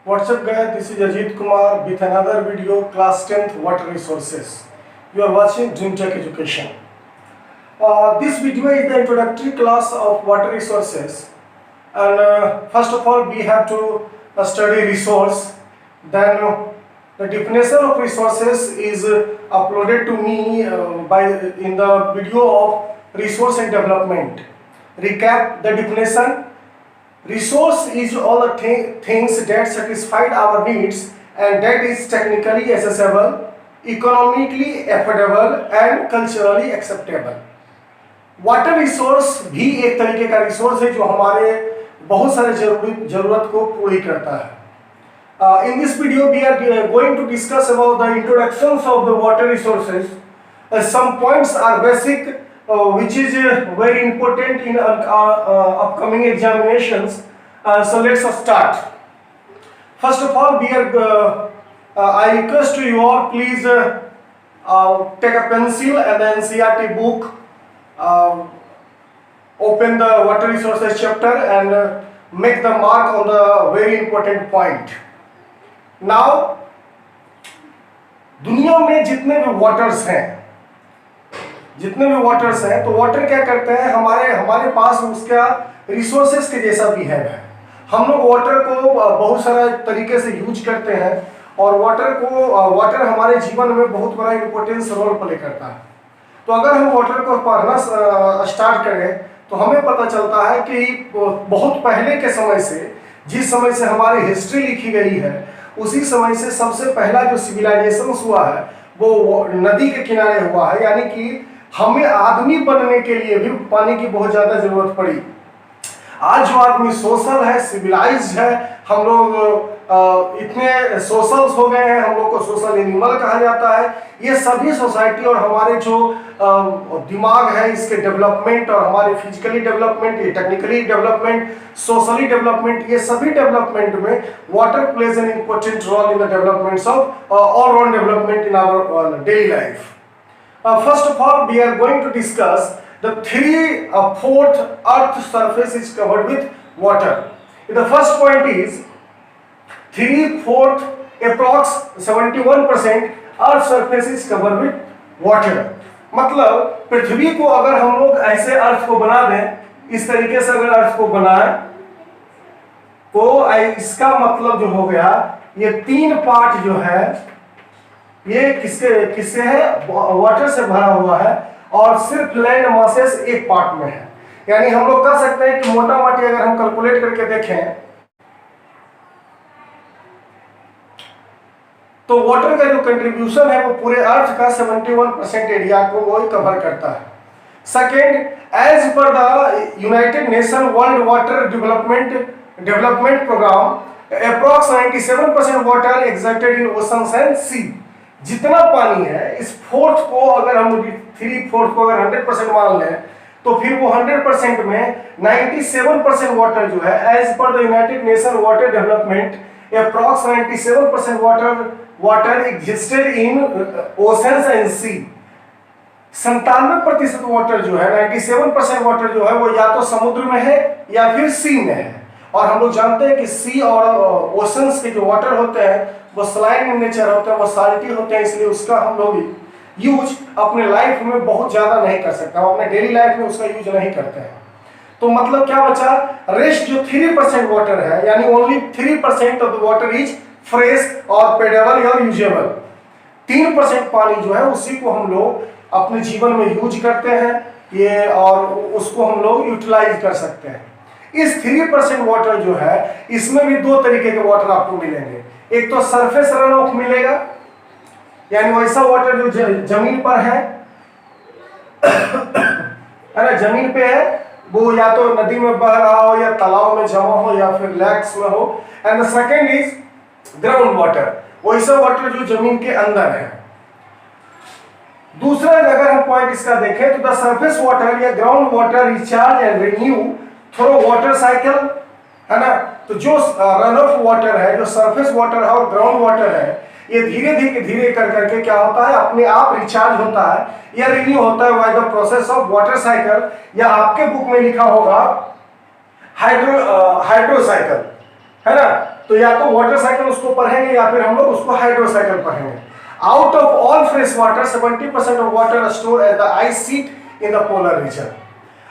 What's up guys, this is Ajit Kumar with another video, class 10th water resources. You are watching Dream Tech Education. This video is the introductory class of water resources, and first of all we have to study resource. Then the definition of resources is uploaded to me in the video of resource and development. Recap the definition. Resource is all the things that satisfy our needs and that is technically accessible, economically affordable and culturally acceptable. Water resource भी एक तरीके का resource है जो हमारे बहुत सारे जरूरत को पूरी करता है. In this video we are going to discuss about the introductions of the water resources. Some points are basic which is very important in upcoming examinations. So let's start. First of all, I request to you all, please take a pencil and the NCERT book, open the water resources chapter and make the mark on the very important point. Now, दुनिया में जितने भी waters हैं, तो water क्या करते हैं, हमारे पास उसका रिसोर्सेस के जैसा बिहेव है. हम लोग वाटर को बहुत सारे तरीके से यूज करते हैं और वाटर हमारे जीवन में बहुत बड़ा इंपॉर्टेंस रोल प्ले करता है. तो अगर हम वाटर को पढ़ना स्टार्ट करें तो हमें पता चलता है कि बहुत पहले के समय से, जिस समय से हमारी हिस्ट्री लिखी गई है, उसी समय से सबसे पहला जो सिविलाइजेशन हुआ है वो नदी के किनारे हुआ है. यानी कि हमें आदमी बनने के लिए भी पानी की बहुत ज़्यादा ज़रूरत पड़ी. आज जो आदमी सोशल है, सिविलाइज्ड है, हम लोग इतने सोशल्स हो गए हैं, हम लोग को सोशल एनिमल कहा जाता है. ये सभी सोसाइटी और हमारे जो दिमाग है, इसके डेवलपमेंट और हमारे फिजिकली डेवलपमेंट, ये टेक्निकली डेवलपमेंट, सोशली डेवलपमेंट, ये सभी डेवलपमेंट में water plays an important role in the developments of all round development in our daily life. First of all, we are going to discuss the 3/4 Earth surface is covered with water. The first point is 3/4, approx 71% Earth surface is covered with water. मतलब पृथ्वी को अगर हम लोग ऐसे अर्थ को बना दें, इस तरीके से अगर अर्थ को बनाएं तो इसका मतलब जो हो गया, ये 3 पार्ट जो है ये किससे है, वाटर से भरा हुआ है और सिर्फ लैंड मासेस एक पार्ट में है. यानी हम लोग कह सकते हैं कि मोटा मोटी अगर हम कैलकुलेट करके देखें तो वाटर का जो कंट्रीब्यूशन है वो पूरे अर्थ का 71% एरिया को वो कवर करता है. Second, as per the United Nation World Water Development Programme, approx 97% water exerted in oceans and sea. जितना पानी है, इस 3/4 को अगर 100% मान लें तो फिर वो 100% में 97% वाटर जो है, as per the United Nation water development approx 97% water existed in oceans and sea. 97% water जो है, 97% वाटर जो है वो या तो समुद्र में है या फिर सी में है. और हम लोग जानते हैं कि सी और ओशंस के जो वाटर होते हैं वो सलाइन इन नेचर होते हैं, वो साल्टी होते हैं, इसलिए उसका हम लोग यूज अपने लाइफ में बहुत ज्यादा नहीं कर सकते, हम अपने डेली लाइफ में उसका यूज नहीं करते हैं. तो मतलब क्या बचा, रेस्ट जो 3% वाटर है, यानी only 3% of the water is fresh और पेडेबल और यूजेबल. 3% पानी जो है उसी को हम लोग अपने जीवन में यूज करते हैं, ये और उसको हम लोग यूटिलाइज कर सकते हैं. इस 3% वाटर जो है, इसमें भी 2 तरीके के वाटर आपको मिलेंगे. एक तो सरफेस रन ऑफ मिलेगा, यानी वैसा वाटर जो जमीन पर है ना, जमीन पे है, वो या तो नदी में बह रहा हो या तालाब में जमा हो या फिर लैक्स में हो. And the second is ground water, वैसा वाटर जो जमीन के अंदर है. दूसरा अगर हम पॉइंट इसका देखें तो द सरफेस वाटर या ground water recharge and renew through water cycle, है ना. तो जो रन ऑफ वाटर है, जो सरफेस वाटर है और ग्राउंड वाटर है, ये धीरे करके क्या होता है, अपने आप रिचार्ज होता है या रिन्यू होता है by the process of water cycle, या आपके बुक में लिखा होगा हाइड्रो साइकिल, है ना. तो या तो वाटर साइकिल उसको पढ़ेंगे या फिर हम लोग उसको हाइड्रो साइकिल पढ़ेंगे। Out of all fresh water 70% of water store at the ice sheet in the polar region.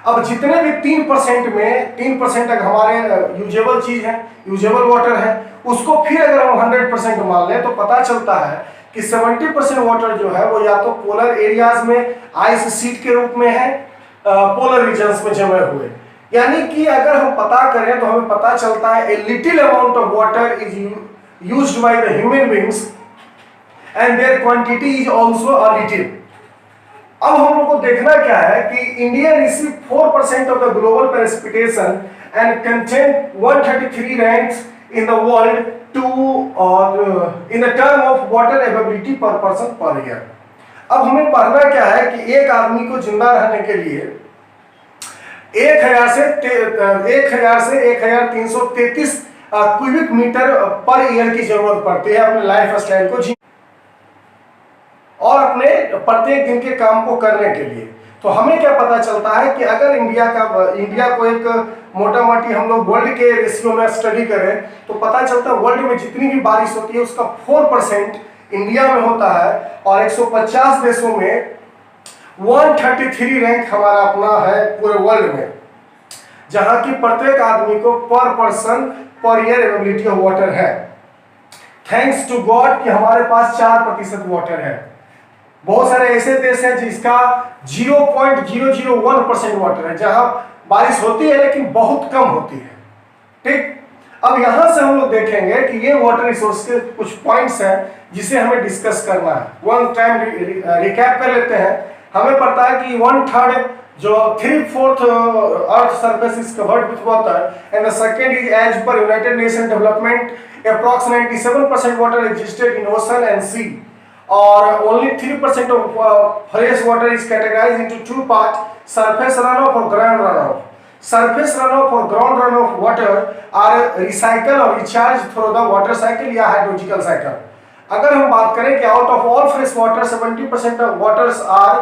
अब जितने भी 3% में 3% अगर हमारे यूजेबल चीज है, यूजेबल वाटर है, उसको फिर अगर हम 100% मान लें तो पता चलता है कि 70% वाटर जो है वो या तो पोलर एरियाज में आइस शीट के रूप में है, पोलर रीजन्स में जमे हुए। यानी कि अगर हम पता करें तो हमें पता चलता है a little amount of water is used by the human beings and their quantity is also a little. अब हम लोग को देखना क्या है कि India receive 4% of the global precipitation and contain 133 ranks in the world to in the term of water availability per person per year. अब हमें पढ़ना क्या है कि एक आदमी को जिंदा रहने के लिए 1000 से 1333 क्यूबिक मीटर पर ईयर की जरूरत पड़ती है अपने लाइफ स्टाइल को और अपने प्रत्येक दिन के काम को करने के लिए। तो हमें क्या पता चलता है कि अगर इंडिया को एक मोटा मोटी हम लोग वर्ल्ड के रेशियो में स्टडी करें तो पता चलता है वर्ल्ड में जितनी भी बारिश होती है उसका 4% इंडिया में होता है और 150 देशों में 133 रैंक हमारा अपना है पूरे वर्ल्ड में, जहां की प्रत्येक आदमी को पर person per year availability of water है। थैंक्स टू गॉड कि हमारे पास 4% वाटर है। बहुत सारे ऐसे देश हैं जिसका 0.001% वाटर है, जहां बारिश होती है लेकिन बहुत कम होती है। ठीक, अब यहां से हम लोग देखेंगे कि ये वाटर रिसोर्स के कुछ पॉइंट्स हैं जिसे हमें डिस्कस करना है। वन टाइम रिकैप कर लेते हैं। हमें पता है कि 1/3 जो 3/4 earth surface is covered with water and the second is as per United Nation development approximately 7% water existed in ocean and sea और only 3% of fresh water is categorized into two parts: surface runoff or ground runoff. Surface runoff or ground runoff water are recycled or recharged through the water cycle या hydrological cycle. अगर हम बात करें कि out of all fresh water 70% of waters are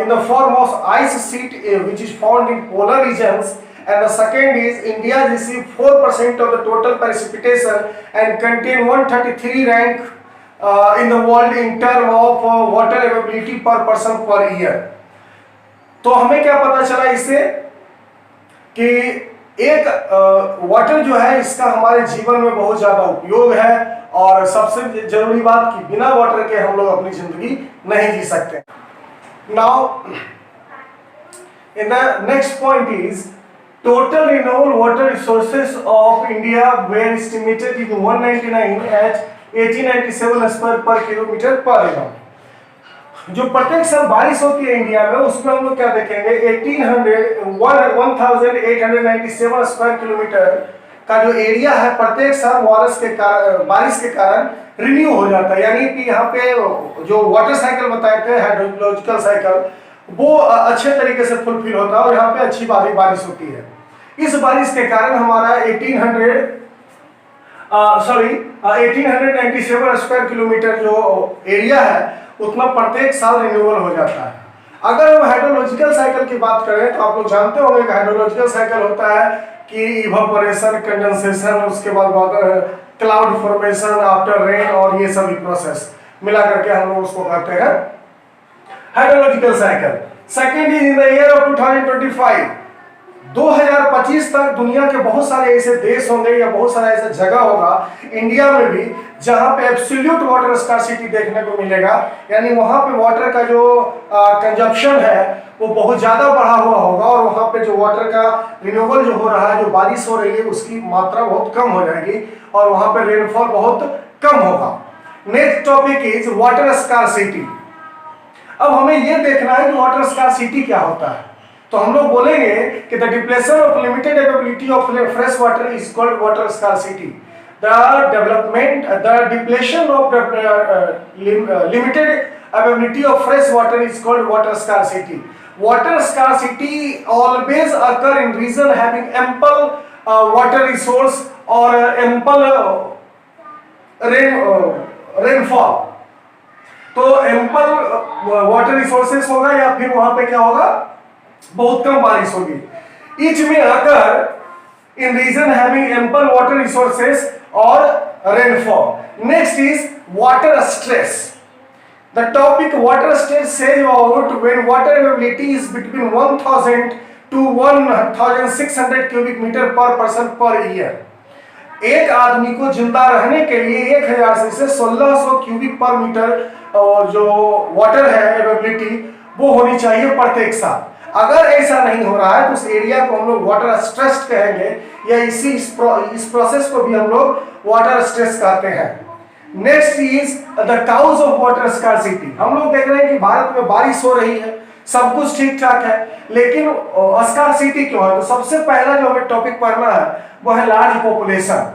in the form of ice sheet which is found in polar regions, and the second is India receive 4% of the total precipitation and contain 133 rank in the world in term of water availability per person per year. तो हमें क्या पता चला इससे कि एक water जो है इसका हमारे जीवन में बहुत ज्यादा उपयोग है और सबसे जरूरी बात कि बिना वाटर के हम लोग अपनी जिंदगी नहीं जी सकते। Now in the next point is total renewable water resources of India were estimated in 199 at 1897 square पर किलोमीटर पर एनम। जो प्रत्येक साल बारिश होती है इंडिया में उसमें हम लोग क्या देखेंगे 1897 स्क्वायर किलोमीटर का जो एरिया है प्रत्येक साल बारिश के कारण रिन्यू हो जाता है। यानी कि यहाँ पे जो वाटर साइकिल बताए थे हाइड्रोलॉजिकल साइकिल वो अच्छे तरीके से फुलफिल होता है और यहाँ पे अच्छी बारिश होती है। इस बारिश के कारण हमारा 1897 स्क्वायर किलोमीटर जो एरिया है उतना प्रत्येक साल रिन्यूअल हो जाता है। अगर हम हाइड्रोलॉजिकल साइकिल की बात करें तो आप लोग जानते होंगे कि हाइड्रोलॉजिकल साइकिल होता है कि इवापोरेशन, कंडेंसेशन, उसके बाद क्लाउड फॉर्मेशन आफ्टर रेन और ये सभी प्रोसेस मिला करके हम लोग उसको कहते हैं hydrological cycle. Second is in the year of 2025 तक दुनिया के बहुत सारे ऐसे देश होंगे या बहुत सारा ऐसा जगह होगा इंडिया में भी जहां पे एब्सोल्यूट वाटर स्कार्सिटी देखने को मिलेगा। यानी वहां पे वाटर का जो कंजप्शन है वो बहुत ज्यादा बढ़ा हुआ होगा और वहां पे जो वाटर का रिन्यूअल जो हो रहा है, जो बारिश हो रही है उसकी मात्रा बहुत कम हो जाएगी और वहां पे रेनफॉल बहुत कम होगा। Next topic is water scarcity. अब हमें यह देखना है कि वाटर स्कार्सिटी क्या होता है। तो हम लोग बोलेंगे कि the depletion of limited availability of fresh water is called water scarcity. The depletion of limited availability of fresh water is called water scarcity. Water scarcity always occur in region having ample water resource or ample rainfall. तो ample water resources होगा या फिर वहां पे क्या होगा, बहुत कम बारिश होगी। Each में अगर in region having ample water resources or rainfall. Next is water stress. The topic water stress says about when water availability is between 1000 to 1600 cubic meter per person per year. एक आदमी को जिंदा रहने के लिए 1000 से 1600 क्यूबिक पर metre जो वाटर है अवेलेबिलिटी वो होनी चाहिए प्रत्येक साल। अगर ऐसा नहीं हो रहा है तो उस एरिया को हम लोग वाटर स्ट्रेस कहेंगे, या इस प्रोसेस को भी हम लोग वाटर स्ट्रेस कहते हैं। Next is the cause of water scarcity. हम लोग देख रहे हैं कि भारत में बारिश हो रही है, सब कुछ ठीक ठाक है, लेकिन स्कार्सिटी क्यों है? तो सबसे पहला जो हमें टॉपिक पढ़ना है वो है लार्ज पॉपुलेशन।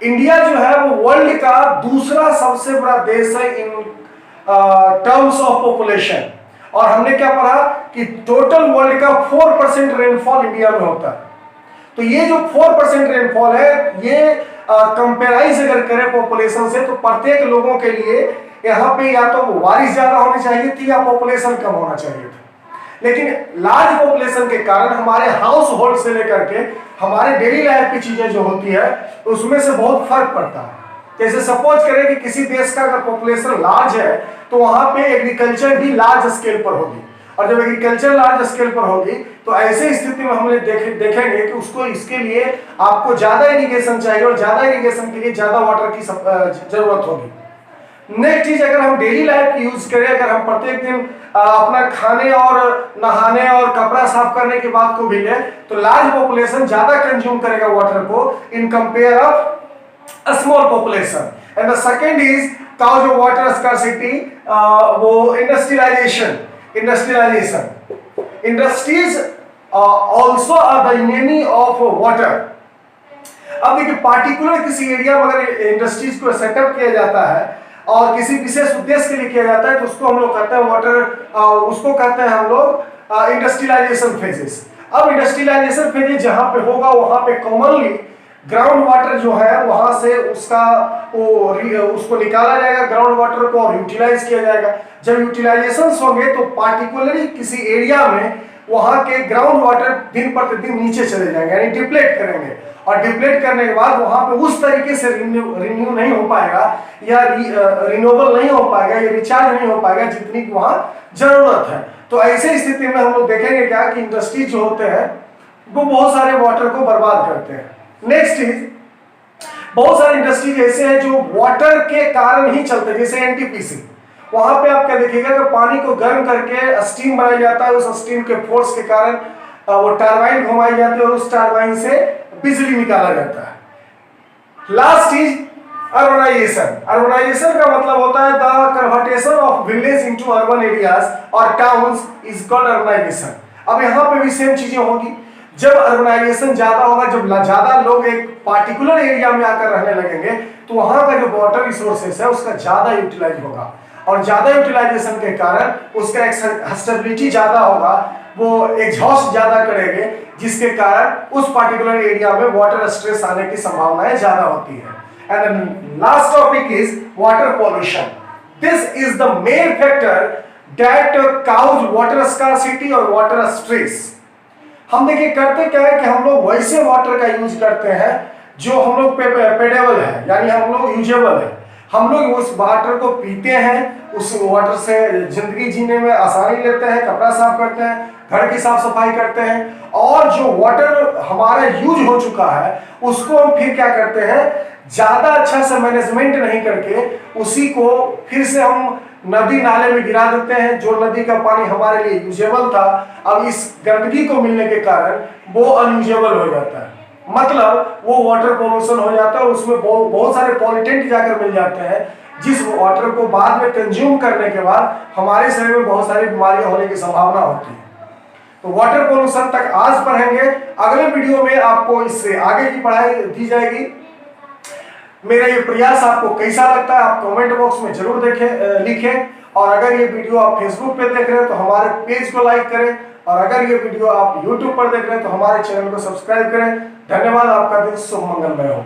इंडिया जो है वो वर्ल्ड का दूसरा सबसे बड़ा देश है इन टर्म्स ऑफ पॉपुलेशन, और हमने क्या पढ़ा कि टोटल वर्ल्ड का 4% रेनफॉल इंडिया में होता है। तो ये जो 4% रेनफॉल है ये कंपेराइज अगर करें पॉपुलेशन से तो प्रत्येक लोगों के लिए यहाँ पे या तो बारिश ज्यादा होनी चाहिए थी या पॉपुलेशन कम होना चाहिए था। लेकिन लार्ज पॉपुलेशन के कारण हमारे हाउस होल्ड से लेकर के हमारे डेली लाइफ की चीजें जो होती है उसमें से बहुत फर्क पड़ता है। जैसे सपोज करें कि किसी देश का अगर पॉपुलेशन लार्ज है तो वहां पे एग्रीकल्चर भी लार्ज स्केल पर होगी, और जब एग्रीकल्चर लार्ज स्केल पर होगी तो ऐसे स्थिति में हम देखेंगे कि उसको इसके लिए आपको ज्यादा इरिगेशन चाहिए, और ज्यादा इरिगेशन के लिए ज्यादा वाटर की जरूरत होगी। नेक्स्ट चीज, अगर हम डेली लाइफ की यूज करें, अगर हम प्रत्येक दिन अपना खाने और नहाने और कपड़ा साफ करने की बात को भी लें तो लार्ज पॉपुलेशन ज्यादा कंज्यूम करेगा वाटर को in compare of a small population. And the second is cause of water scarcity, वो industrialisation. Industries also are the enemy of water. अब देखिए पार्टिकुलर किसी एरिया में अगर इंडस्ट्रीज को सेटअप किया जाता है और किसी विशेष उद्देश्य के लिए किया जाता है तो उसको हम लोग कहते हैं उसको कहते हैं हम लोग इंडस्ट्रियलाइजेशन फेजेस। अब इंडस्ट्रियलाइजेशन फेजेस जहां पे होगा वहां पे कॉमनली ग्राउंड वाटर जो है वहां से उसको निकाला जाएगा, ग्राउंड वाटर को, और यूटिलाइज किया जाएगा। जब यूटिलाइजेशन होंगे तो पार्टिकुलरली किसी एरिया में वहां के ग्राउंड वाटर दिन प्रतिदिन नीचे चले जाएंगे, यानी डिप्लेट करेंगे, और डिप्लेट करने के बाद वहां पे उस तरीके से रिन्यू नहीं हो पाएगा या रिन्यूएबल नहीं हो पाएगा या रिचार्ज नहीं हो पाएगा जितनी वहां जरूरत है। तो ऐसे स्थिति में हम लोग देखेंगे क्या कि इंडस्ट्री जो होते हैं वो बहुत सारे वाटर को बर्बाद करते हैं। नेक्स्ट इज, बहुत सारे इंडस्ट्रीज ऐसे हैं जो वाटर के कारण ही चलते हैं, जैसे एनटीपीसी। वहां पे आप क्या देखिएगा कि पानी को गर्म करके स्टीम बनाया जाता है, उस स्टीम के फोर्स के कारण वो टरबाइन घुमाई जाती है और उस टरबाइन से बिजली निकाला जाता है। Last is urbanisation. अर्बनाइजेशन का मतलब होता है the conversion of village into urban areas और टाउन्स इज कॉल्ड अर्बनाइजेशन। अब यहाँ पे भी सेम चीजें होगी। जब अर्बनाइजेशन ज्यादा होगा, जब ज्यादा लोग एक पार्टिकुलर एरिया में आकर रहने लगेंगे तो वहां का जो वाटर रिसोर्सेस है उसका ज्यादा यूटिलाइज होगा, और ज्यादा यूटिलाइजेशन के कारण उसका एक्सेसिबिलिटी ज्यादा होगा, वो एग्जॉस्ट ज्यादा करेंगे, जिसके कारण उस पार्टिकुलर एरिया में वाटर स्ट्रेस आने की संभावनाएं ज्यादा होती है। And last topic is water pollution. This is the main factor that cause water scarcity और वाटर स्ट्रेस। हम देखिए करते क्या है कि हम लोग वैसे वाटर का यूज करते हैं जो हम लोग पेडेबल है, यानी हम लोग यूजेबल है। हम लोग उस वाटर को पीते हैं, उस वाटर से जिंदगी जीने में आसानी लेते हैं, कपड़ा साफ करते हैं, घर की साफ सफाई करते हैं, और जो वाटर हमारा यूज हो चुका है उसको हम फिर क्या करते हैं, ज्यादा अच्छा से मैनेजमेंट नहीं करके उसी को फिर से हम नदी नाले में गिरा देते हैं। जो नदी का पानी हमारे लिए यूजेबल था, अब इस गंदगी को मिलने के कारण वो अनयूजेबल हो जाता है, मतलब वो वाटर पोल्यूशन हो जाता है, और उसमें बहुत सारे पॉल्यूटेंट जाकर मिल जाते हैं, जिस वाटर को बाद में कंज्यूम करने के बाद हमारे शरीर में बहुत सारी बीमारियां होने की संभावना होती है। तो वाटर पोल्यूशन तक आज पढ़ेंगे, अगले वीडियो में आपको इससे आगे की पढ़ाई दी जाएगी। मेरा ये प्रयास आपको कैसा लगता है आप कमेंट बॉक्स में जरूर लिखें, और अगर ये वीडियो आप फेसबुक पे देख रहे हैं तो हमारे पेज को लाइक करें, और अगर ये वीडियो आप यूट्यूब पर देख रहे हैं तो हमारे चैनल को सब्सक्राइब करें। धन्यवाद, आपका दिन शुभ मंगलमय हो।